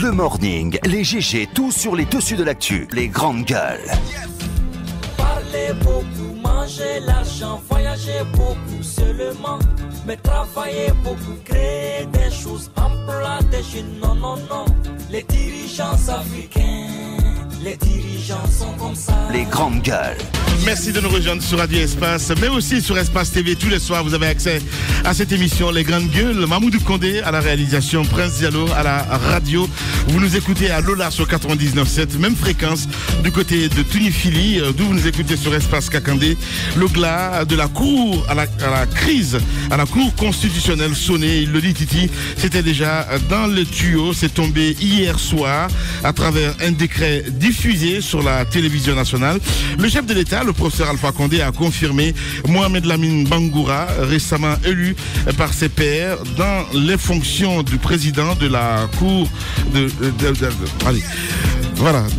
Le morning, les GG, tout sur les dessus de l'actu. Les grandes gueules. Parler beaucoup, manger l'argent, voyager beaucoup seulement. Mais travailler beaucoup, créer des choses, emploi des jeunes, non, non, non. Les dirigeants africains, les dirigeants sont comme ça. Les grandes gueules. Merci de nous rejoindre sur Radio Espace, mais aussi sur Espace TV. Tous les soirs, vous avez accès à cette émission, Les Grandes Gueules. Mamoudou Condé à la réalisation, Prince Diallo à la radio. Vous nous écoutez à Lola sur 99.7, même fréquence du côté de Tunifili, d'où vous nous écoutez sur Espace Kakandé. Le glas de la cour à la crise, à la cour constitutionnelle sonné, il le dit Titi, c'était déjà dans le tuyau. C'est tombé hier soir à travers un décret diffusé sur la télévision nationale. Le chef de l'État, le professeur Alpha Condé, a confirmé Mohamed Lamine Bangoura, récemment élu par ses pairs dans les fonctions du président de la Cour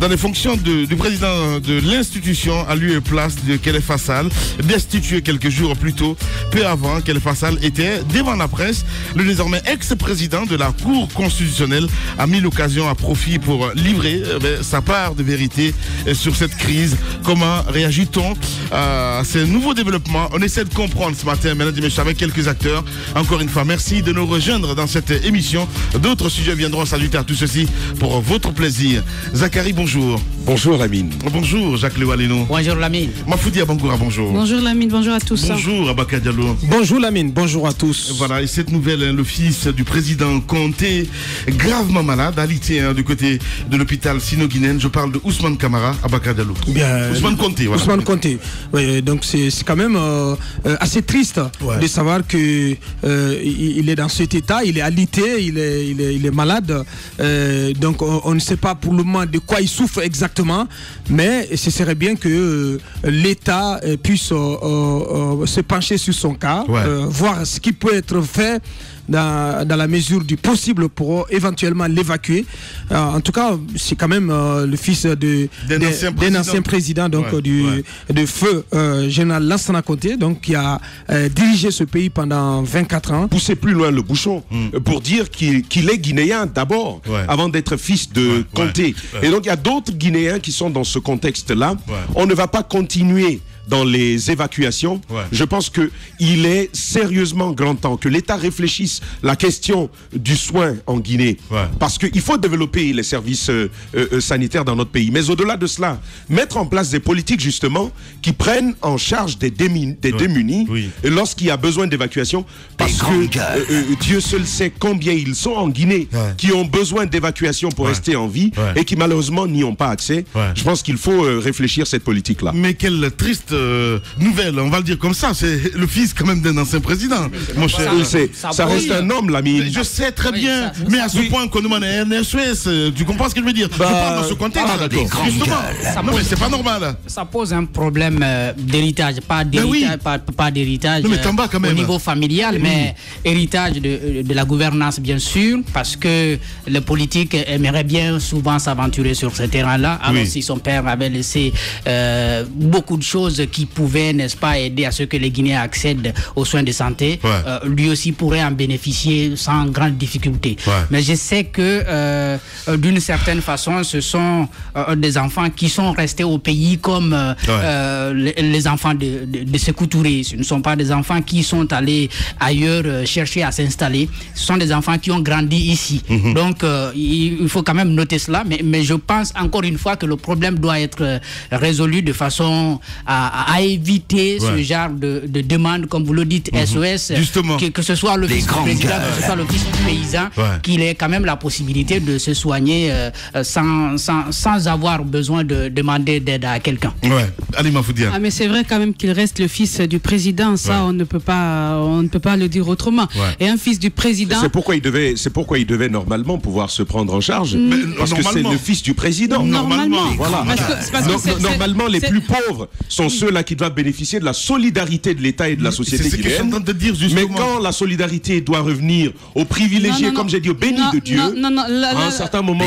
dans les fonctions du président de l'institution à lieu et place de Khalifa Sall, destitué quelques jours plus tôt, peu avant Khalifa Sall était devant la presse. Le désormais ex-président de la Cour constitutionnelle a mis l'occasion à profit pour livrer sa part de vérité sur cette crise. Comment réagit-on à ces nouveaux développements? On essaie de comprendre ce matin, mesdames et messieurs, avec quelques acteurs. Encore une fois, merci de nous rejoindre dans cette émission. D'autres sujets viendront s'ajouter à tout ceci pour votre plaisir. Zachary, bonjour. Bonjour Lamine. Bonjour Jacques Lewaleno. Bonjour Lamine. Mafoudia Bangoura, bonjour. Bonjour Lamine, bonjour à tous. Bonjour Abaka Diallo. Bonjour Lamine, bonjour à tous. Voilà, et cette nouvelle, le fils du président Conté, gravement malade, alité du côté de l'hôpital Sino-Guinéen. Je parle de Ousmane Camara, Abaka Diallo. Bien, Ousmane Conté, voilà. Ousmane Conté. Oui, donc c'est quand même assez triste de savoir que il est dans cet état, il est alité, il est malade. Donc on ne sait pas pour le moment de quoi il souffre exactement, mais ce serait bien que l'État puisse se pencher sur son cas, voir ce qui peut être fait dans la mesure du possible pour éventuellement l'évacuer. En tout cas, c'est quand même le fils d'un ancien président donc, de feu général Lansana Conté, donc qui a dirigé ce pays pendant 24 ans. Pousser plus loin le bouchon pour dire qu'il est guinéen d'abord, avant d'être fils de Conté. Et donc il y a d'autres Guinéens qui sont dans ce contexte-là. On ne va pas continuer dans les évacuations. Je pense qu'il est sérieusement grand temps que l'État réfléchisse la question du soin en Guinée. Parce qu'il faut développer les services sanitaires dans notre pays. Mais au-delà de cela, mettre en place des politiques justement qui prennent en charge des démunis lorsqu'il y a besoin d'évacuation. Parce que Dieu seul sait combien ils sont en Guinée qui ont besoin d'évacuation pour rester en vie et qui malheureusement n'y ont pas accès. Je pense qu'il faut réfléchir cette politique-là. Mais quelle triste nouvelle, on va le dire comme ça, c'est le fils quand même d'un ancien président, mon cher. Ça reste un homme, Lamine. Je sais très bien, mais à ce point qu'on demande un NSS, tu comprends ce que je veux dire? Je parle dans ce contexte, justement. Non, mais c'est pas normal. Ça pose un problème d'héritage, pas d'héritage au niveau familial, mais héritage de la gouvernance, bien sûr, parce que les politiques aimeraient bien souvent s'aventurer sur ce terrain-là. Alors si son père avait laissé beaucoup de choses qui pouvaient, n'est-ce pas, aider à ce que les Guinéens accèdent aux soins de santé, lui aussi pourrait en bénéficier sans grande difficulté. Mais je sais que d'une certaine façon, ce sont des enfants qui sont restés au pays comme les enfants de Sékou Touré. Ce ne sont pas des enfants qui sont allés ailleurs chercher à s'installer. Ce sont des enfants qui ont grandi ici. Donc, il faut quand même noter cela. Mais je pense encore une fois que le problème doit être résolu de façon à éviter ce genre de demande, comme vous le dites, SOS, que ce soit le fils du président, que ce soit le fils du paysan, qu'il ait quand même la possibilité de se soigner sans avoir besoin de demander d'aide à quelqu'un. Ali Mafoudia. Mais c'est vrai quand même qu'il reste le fils du président, ça on ne peut pas le dire autrement. Et un fils du président... C'est pourquoi il devait normalement pouvoir se prendre en charge, parce que c'est le fils du président. Normalement. Voilà. Normalement, les plus pauvres sont ceux ceux-là qui doivent bénéficier de la solidarité de l'État et de la société guinéenne. Mais quand la solidarité doit revenir aux privilégiés, comme j'ai dit, aux bénis de Dieu, à un certain moment...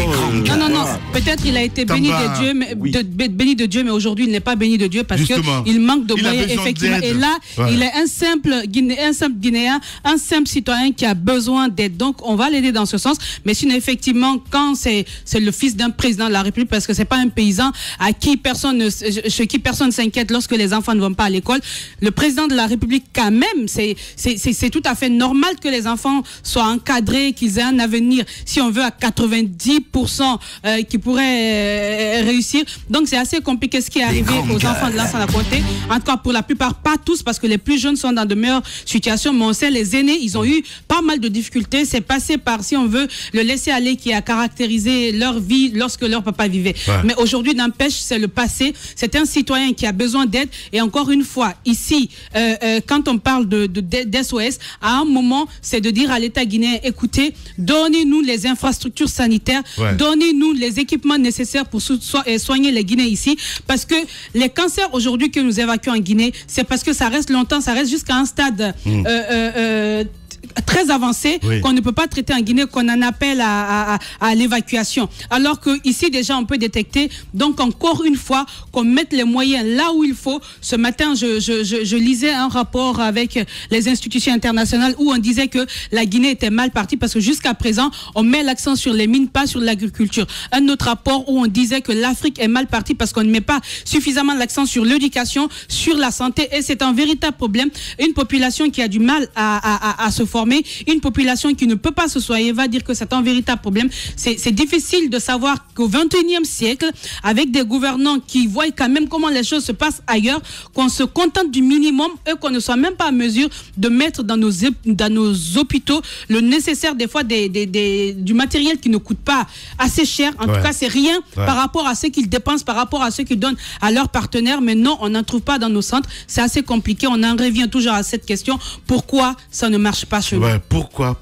Peut-être il a été béni de Dieu, mais aujourd'hui il n'est pas béni de Dieu parce qu'il manque de moyens, effectivement. Et là, il est un simple Guinéen, un simple citoyen qui a besoin d'aide. Donc on va l'aider dans ce sens. Mais sinon, effectivement, quand c'est le fils d'un président de la République, parce que c'est pas un paysan chez qui personne s'inquiète lorsque les enfants ne vont pas à l'école, le président de la République, quand même, c'est tout à fait normal que les enfants soient encadrés, qu'ils aient un avenir, si on veut, à 90% qui pourraient réussir. Donc c'est assez compliqué ce qui est arrivé aux enfants de Lansana-Conté. En tout cas, pour la plupart, pas tous, parce que les plus jeunes sont dans de meilleures situations, mais on sait, les aînés, ils ont eu pas mal de difficultés. C'est passé par, si on veut, le laisser-aller qui a caractérisé leur vie lorsque leur papa vivait. Mais aujourd'hui, n'empêche, c'est le passé. C'est un citoyen qui a besoin d'aide. Et encore une fois, ici, quand on parle d'SOS, à un moment, c'est de dire à l'État guinéen, écoutez, donnez-nous les infrastructures sanitaires, donnez-nous les équipements nécessaires pour soigner les Guinéens ici. Parce que les cancers aujourd'hui que nous évacuons en Guinée, c'est parce que ça reste longtemps, ça reste jusqu'à un stade très avancé qu'on ne peut pas traiter en Guinée, qu'on en appelle à l'évacuation. Alors que ici déjà on peut détecter. Donc encore une fois, qu'on mette les moyens là où il faut. Ce matin, je lisais un rapport avec les institutions internationales où on disait que la Guinée était mal partie parce que jusqu'à présent, on met l'accent sur les mines, pas sur l'agriculture. Un autre rapport où on disait que l'Afrique est mal partie parce qu'on ne met pas suffisamment l'accent sur l'éducation, sur la santé, et c'est un véritable problème. Une population qui a du mal à se former, une population qui ne peut pas se soigner, va dire que c'est un véritable problème. C'est difficile de savoir qu'au XXIe siècle, avec des gouvernants qui voient quand même comment les choses se passent ailleurs, qu'on se contente du minimum et qu'on ne soit même pas en mesure de mettre dans nos hôpitaux le nécessaire, des fois du matériel qui ne coûte pas assez cher. En tout cas, c'est rien par rapport à ce qu'ils dépensent, par rapport à ce qu'ils donnent à leurs partenaires. Mais non, on n'en trouve pas dans nos centres. C'est assez compliqué. On en revient toujours à cette question. Pourquoi ça ne marche pas chez nous? Pourquoi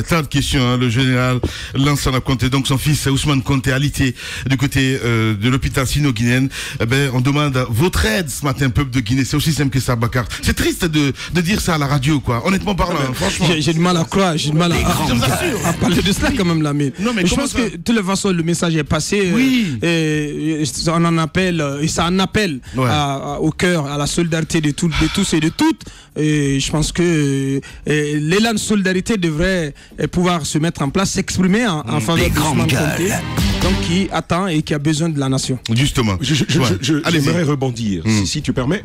tant de questions, hein. Le général Lansana Conté, donc son fils Ousmane Conté, alité du côté de l'hôpital sino-guinéen. On demande votre aide ce matin, peuple de Guinée. C'est aussi simple que ça, Bakar. C'est triste de dire ça à la radio, quoi. Honnêtement parlant, franchement. J'ai du mal à croire, j'ai du mal à parler de cela quand même, là. Mais je pense que de toute façon, le message est passé. On en appelle, et ça en appelle au cœur, à la solidarité de tous et de toutes. Et je pense que l'élan de solidarité devrait pouvoir se mettre en place, s'exprimer en faveur d'Ousmane Conté, donc qui attend et qui a besoin de la nation. Justement. J'aimerais rebondir, si tu permets.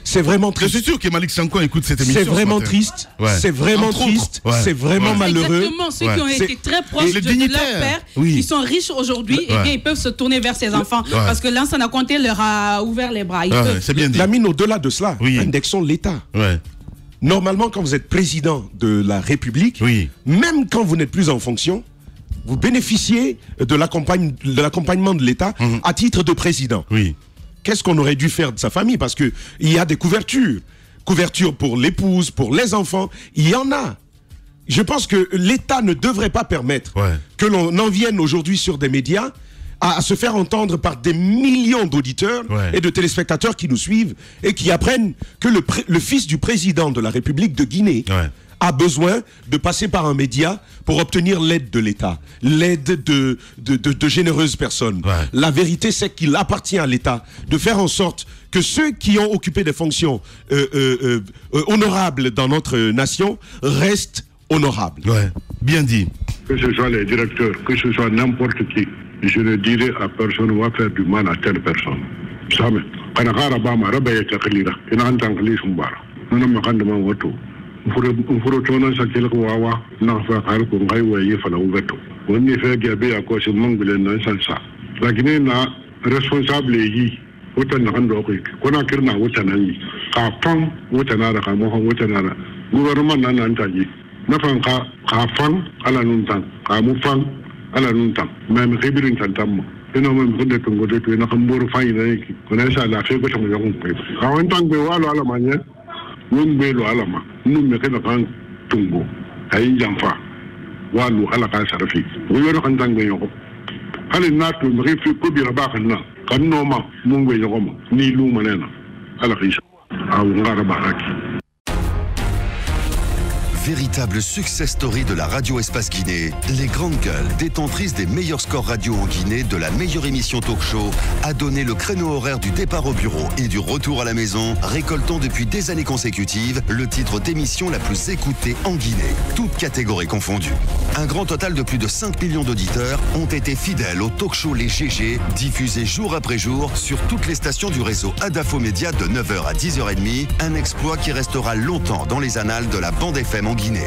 C'est vraiment triste. Je suis sûr que Malik Sanko écoute cette émission. C'est vraiment triste. C'est vraiment triste. C'est vraiment malheureux. Exactement, ceux qui ont été très proches de leur père, qui sont riches aujourd'hui, et bien ils peuvent se tourner vers ses enfants. Parce que Lansana Conté leur a ouvert les bras. C'est bien dit. Lamine, au-delà de cela, indexons l'État. Normalement, quand vous êtes président de la République, même quand vous n'êtes plus en fonction, vous bénéficiez de l'accompagnement de l'État à titre de président. Qu'est-ce qu'on aurait dû faire de sa famille? Parce qu'il y a des couvertures. Couverture pour l'épouse, pour les enfants, il y en a. Je pense que l'État ne devrait pas permettre que l'on en vienne aujourd'hui sur des médias à se faire entendre par des millions d'auditeurs et de téléspectateurs qui nous suivent et qui apprennent que le fils du président de la République de Guinée a besoin de passer par un média pour obtenir l'aide de l'État, l'aide de généreuses personnes. La vérité, c'est qu'il appartient à l'État de faire en sorte que ceux qui ont occupé des fonctions honorables dans notre nation restent honorables. Bien dit. Que ce soit les directeurs, que ce soit n'importe qui, je ne dirai à personne on va faire du mal à telle personne. Ça me kanakara bama rabaya taklira ina antan kalish mbara nuna makanda ma wato mfuro tona sa kelko wawa na fa kar ko ngai waye fala uveto wonni fe gabe akoshi mangule na sansa lakini na responsable yi wutan na hando ko kona kirna wutan nan yi ka fan wutan na ka mo wutan na gouvernement nan nan taji na fan ka fan ala nun tan ka mu fan ala nun tan même khibirin tan tam ino même ko de ko de to na khamburu fay na ki ko na sa la fe ko tam yakun ko ka won tan be walo ala manya won be lo ala ma nun me kana kan tungo ay jamfa walu ala ka sarafi ko yoro kan tan be yoko hali na to mi fi ko bi raba kan na kan no ma mun be yoko ma ni lu manena Véritable success story de la radio Espace Guinée, les grandes gueules, détentrices des meilleurs scores radio en Guinée, de la meilleure émission talk show, a donné le créneau horaire du départ au bureau et du retour à la maison, récoltant depuis des années consécutives le titre d'émission la plus écoutée en Guinée, toutes catégories confondues. Un grand total de plus de 5 millions d'auditeurs ont été fidèles au talk show Les GG, diffusé jour après jour sur toutes les stations du réseau Adafo Média de 9h à 10h30, un exploit qui restera longtemps dans les annales de la bande FM en Guinée.